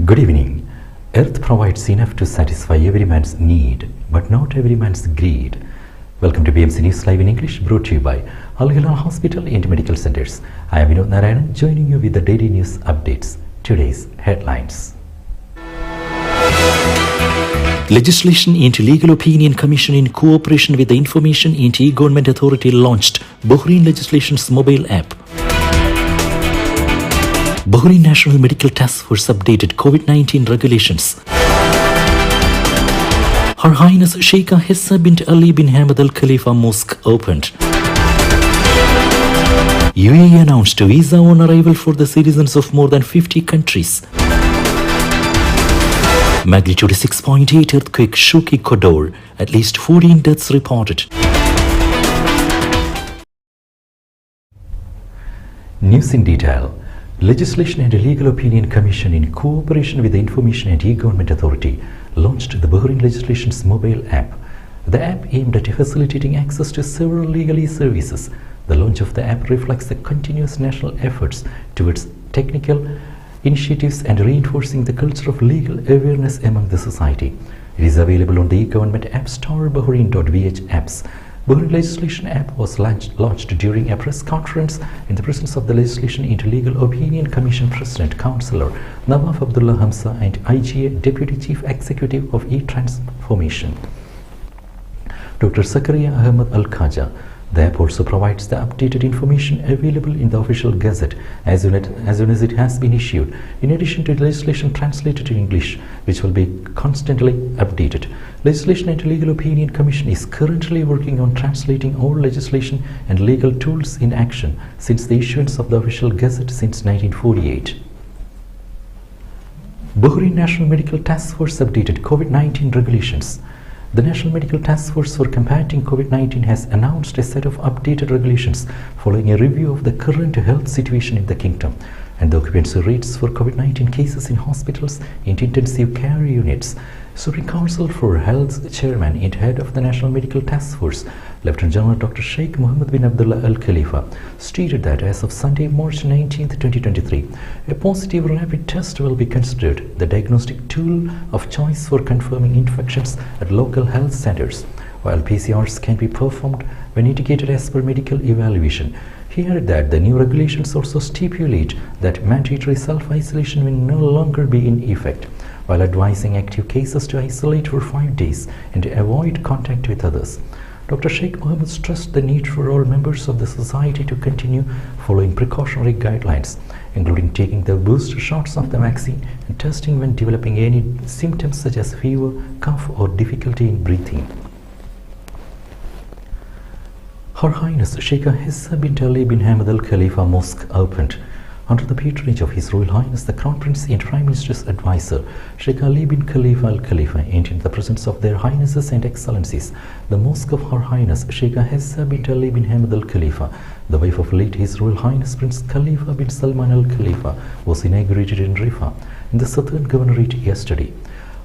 Good evening. Earth provides enough to satisfy every man's need, but not every man's greed. Welcome to BMC News Live in English, brought to you by Al Hilal Hospital and Medical Centers. I am Vinod Narayanan, joining you with the daily news updates. Today's headlines. Legislation into Legal Opinion Commission in cooperation with the Information and E-Government Authority launched Bahrain Legislation's mobile app. Bahrain National Medical Task Force updated COVID-19 regulations. Her Highness Sheikha Hessa bint Ali bin Hamad Al Khalifa Mosque opened. UAE announced visa on arrival for the citizens of more than 50 countries. Magnitude 6.8 earthquake shook Ecuador. At least 14 deaths reported. News in detail. Legislation and Legal Opinion Commission in cooperation with the Information and E-Government Authority launched the Bahrain Legislation's mobile app. The app aimed at facilitating access to several legal services. The launch of the app reflects the continuous national efforts towards technical initiatives and reinforcing the culture of legal awareness among the society. It is available on the e-government app store Bahrain.vh apps. Bahrain Legislation app was launched during a press conference in the presence of the Legislation into Legal Opinion Commission President Councillor Nawaf Abdullah Hamza and IGA Deputy Chief Executive of E-Transformation, Dr. Zakaria Ahmed Al-Khaja. The app also provides the updated information available in the official gazette as soon as it has been issued, in addition to legislation translated to English, which will be constantly updated. Legislation and Legal Opinion Commission is currently working on translating all legislation and legal tools in action since the issuance of the official gazette since 1948. Bahrain National Medical Task Force updated COVID-19 regulations. The National Medical Task Force for Combating COVID-19 has announced a set of updated regulations following a review of the current health situation in the kingdom and the occupancy rates for COVID-19 cases in hospitals and intensive care units. Supreme Council for Health Chairman and Head of the National Medical Task Force, Lieutenant General Dr. Sheikh Mohammed bin Abdullah Al Khalifa, stated that as of Sunday, March 19, 2023, a positive rapid test will be considered the diagnostic tool of choice for confirming infections at local health centers, while PCRs can be performed when indicated as per medical evaluation. He added that the new regulations also stipulate that mandatory self-isolation will no longer be in effect, while advising active cases to isolate for 5 days and to avoid contact with others. Dr. Sheikh Mohammed stressed the need for all members of the society to continue following precautionary guidelines, including taking the booster shots of the vaccine and testing when developing any symptoms such as fever, cough, or difficulty in breathing. Her Highness Sheikha Hessa bint Ali bin Hamad Al Khalifa Mosque opened. Under the patronage of His Royal Highness the Crown Prince and Prime Minister's advisor, Sheikh Ali bin Khalifa Al Khalifa, and in the presence of their Highnesses and Excellencies, the Mosque of Her Highness Sheikha Hessa bint Ali bin Hamad Al Khalifa, the wife of late His Royal Highness Prince Khalifa bin Salman Al Khalifa, was inaugurated in Rifa, in the Southern Governorate yesterday.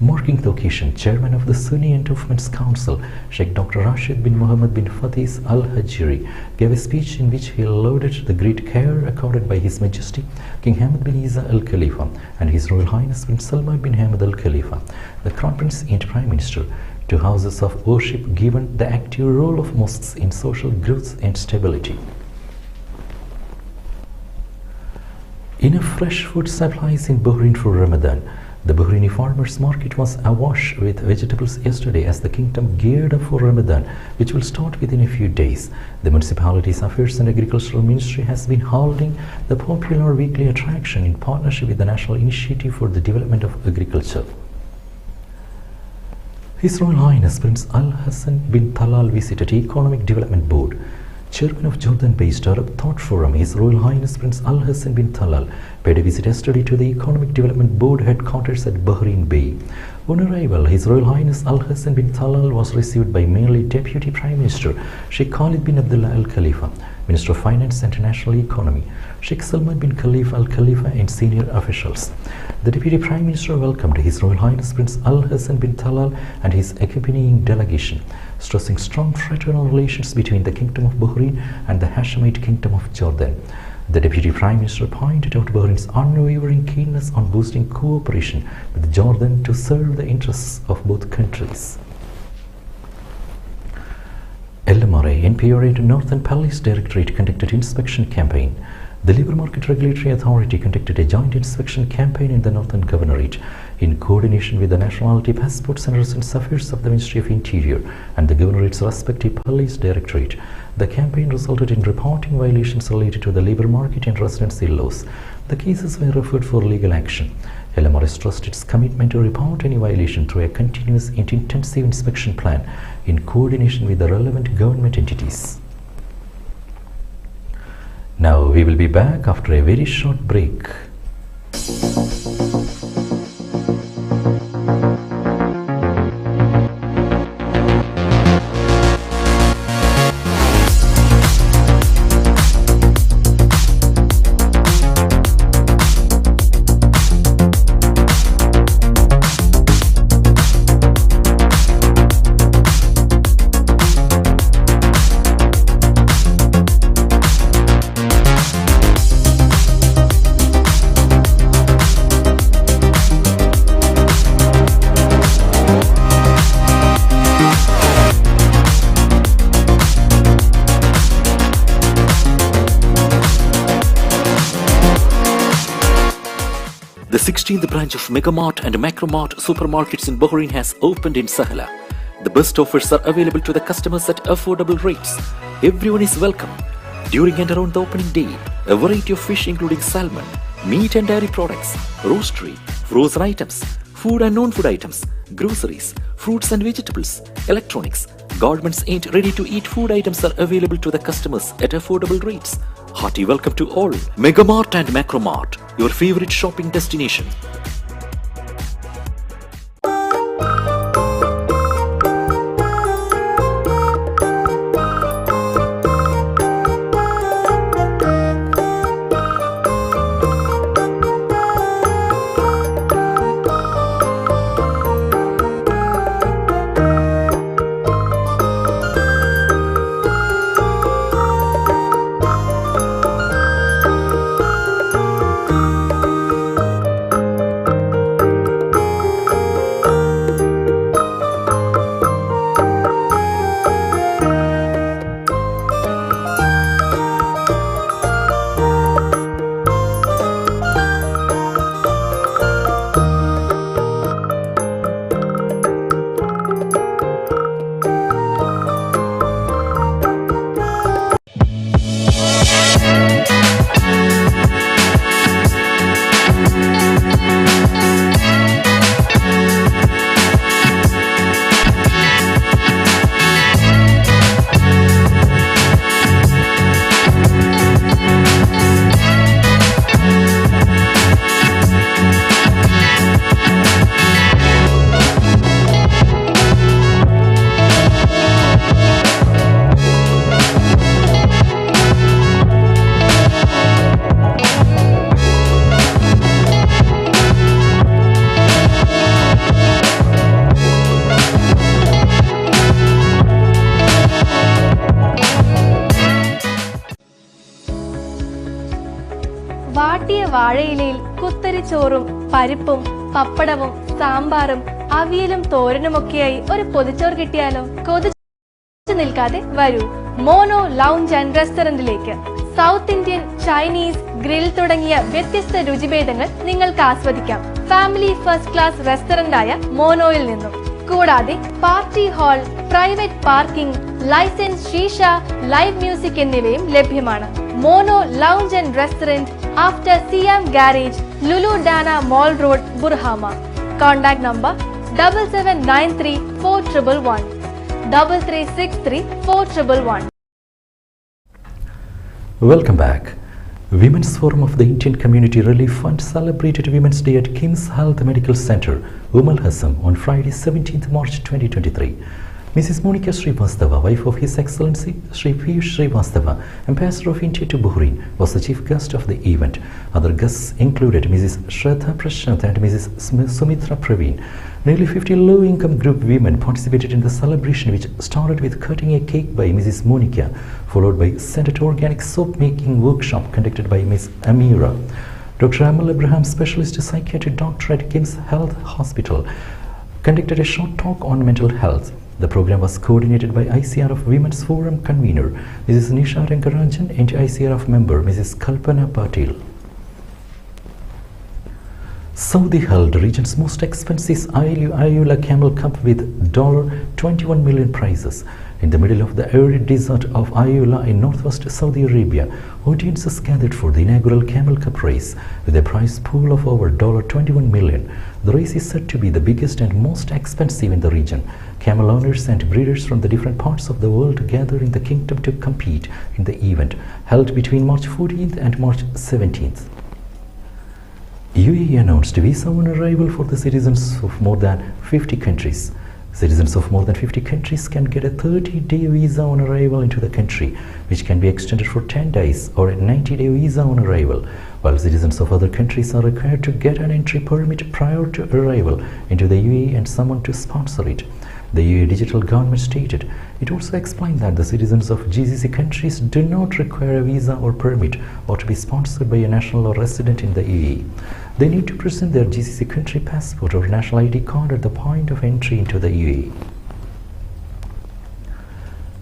Marking the occasion, Chairman of the Sunni Endowments Council, Sheikh Dr. Rashid bin Muhammad bin Fatis Al Hajiri, gave a speech in which he lauded the great care accorded by His Majesty King Hamad bin Isa Al Khalifa and His Royal Highness Prince Salman bin Hamad Al Khalifa, the Crown Prince and Prime Minister, to houses of worship, given the active role of mosques in social growth and stability. Enough fresh food supplies in Bahrain for Ramadan. The Bahraini farmers' market was awash with vegetables yesterday as the kingdom geared up for Ramadan, which will start within a few days. The Municipalities Affairs and Agricultural Ministry has been holding the popular weekly attraction in partnership with the National Initiative for the Development of Agriculture. His Royal Highness Prince Al Hassan bin Talal visited Economic Development Board. Chairman of Jordan-based Arab Thought Forum, His Royal Highness Prince Al Hassan bin Talal, paid a visit yesterday to the Economic Development Board headquarters at Bahrain Bay. On arrival, His Royal Highness Al Hassan bin Talal was received by mainly Deputy Prime Minister Sheikh Khalid bin Abdullah Al Khalifa, Minister of Finance and National Economy, Sheikh Salman bin Khalifa Al Khalifa, and senior officials. The Deputy Prime Minister welcomed His Royal Highness Prince Al Hassan bin Talal and his accompanying delegation, stressing strong fraternal relations between the Kingdom of Bahrain and the Hashemite Kingdom of Jordan. The Deputy Prime Minister pointed out Bahrain's unwavering keenness on boosting cooperation with Jordan to serve the interests of both countries. LMRA, NPRA and Northern Police Directorate conducted inspection campaign. The Labour Market Regulatory Authority conducted a joint inspection campaign in the Northern Governorate in coordination with the Nationality, Passports and Residence Affairs of the Ministry of Interior and the Governorate's respective police directorate. The campaign resulted in reporting violations related to the labour market and residency laws. The cases were referred for legal action. LMRA stressed its commitment to report any violation through a continuous and intensive inspection plan in coordination with the relevant government entities. Now we will be back after a very short break. The 16th branch of Megamart and Macromart supermarkets in Bahrain has opened in Sahala. The best offers are available to the customers at affordable rates. Everyone is welcome. During and around the opening day, a variety of fish including salmon, meat and dairy products, roastery, frozen items, food and non-food items, groceries, fruits and vegetables, electronics, garments and ready-to-eat food items are available to the customers at affordable rates. Hearty welcome to all. Megamart and Macromart, your favorite shopping destination. വാട്ടിയ വാഴയിലയിൽ കുത്തരിച്ചോറും പരിപ്പും പപ്പടവും സാമ്പാറും അവിയലും തോരനുമൊക്കെയായി ഒരു പൊതിച്ചോറ് കിട്ടിയാലോ? കൊതിച്ചു നിൽക്കാതെ വരൂ മോനോ ലൗഞ്ച് ആൻഡ് റെസ്റ്റോറന്റിലേക്ക്. സൗത്ത് ഇന്ത്യൻ, ചൈനീസ്, ഗ്രിൽ തുടങ്ങിയ വ്യത്യസ്ത രുചിഭേദങ്ങൾ നിങ്ങൾക്ക് ആസ്വദിക്കാം ഫാമിലി ഫസ്റ്റ് ക്ലാസ് റെസ്റ്റോറന്റായ മോനോയിൽ നിന്നും. കൂടാതെ party hall, private parking, licence, shisha, live music എന്നിവയും ലഭ്യമാണ്. Mono lounge and restaurant after Siam garage, Lulu Dana mall road, Burhama. Contact number 77934111 33634111. Welcome back. Women's Forum of the Indian Community Relief Fund celebrated Women's Day at King's Health Medical Center, Umal Hassan, on Friday 17th March 2023. Mrs. Monica Srivastava, wife of His Excellency Sri Piyush Srivastava, Ambassador of India to Bahrain, was the chief guest of the event. Other guests included Mrs. Shraddha Prashant and Mrs. Sumitra Praveen. Nearly 50 low-income group women participated in the celebration, which started with cutting a cake by Mrs. Monica, followed by scented organic soap-making workshop conducted by Ms. Amira. Dr. Amal Abraham, specialist psychiatric doctor at KIMS Health Hospital, conducted a short talk on mental health. The program was coordinated by ICRF Women's Forum convener Mrs. Nisha Rankarajan and ICRF member Mrs. Kalpana Patil. Saudi held the region's most expensive Ayula Camel Cup with $21 million prizes. In the middle of the arid desert of Ayula in northwest Saudi Arabia, audiences gathered for the inaugural Camel Cup race with a prize pool of over $21 million. The race is said to be the biggest and most expensive in the region. Camel owners and breeders from the different parts of the world gather in the kingdom to compete in the event, held between March 14th and March 17th. UAE announced visa on arrival for the citizens of more than 50 countries. Citizens of more than 50 countries can get a 30-day visa on arrival into the country, which can be extended for 10 days, or a 90-day visa on arrival, while citizens of other countries are required to get an entry permit prior to arrival into the UAE and someone to sponsor it. The UAE digital government stated. It also explained that the citizens of GCC countries do not require a visa or permit or to be sponsored by a national or resident in the UAE. They need to present their GCC country passport or national ID card at the point of entry into the UAE.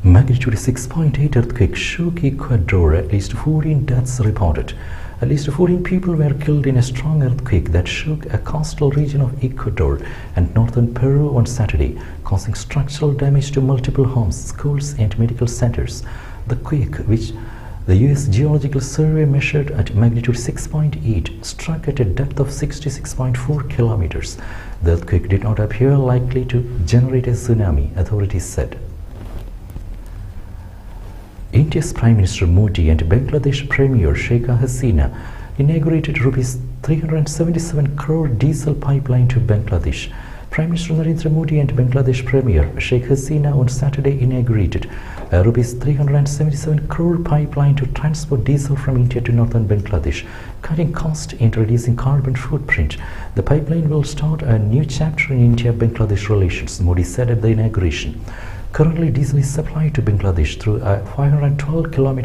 Magnitude 6.8 earthquake shook Ecuador. At least 14 deaths reported. At least 14 people were killed in a strong earthquake that shook a coastal region of Ecuador and northern Peru on Saturday, causing structural damage to multiple homes, schools, and medical centers. The quake, which the U.S. Geological Survey measured at magnitude 6.8, struck at a depth of 66.4 kilometers. The earthquake did not appear likely to generate a tsunami, authorities said. India's Prime Minister Modi and Bangladesh Premier Sheikh Hasina inaugurated Rs 377 crore diesel pipeline to Bangladesh. Prime Minister Narendra Modi and Bangladesh Premier Sheikh Hasina on Saturday inaugurated a Rs 377 crore pipeline to transport diesel from India to northern Bangladesh, cutting cost and reducing carbon footprint. The pipeline will start a new chapter in India-Bangladesh relations, Modi said at the inauguration. Currently, diesel is supplied to Bangladesh through a 512 km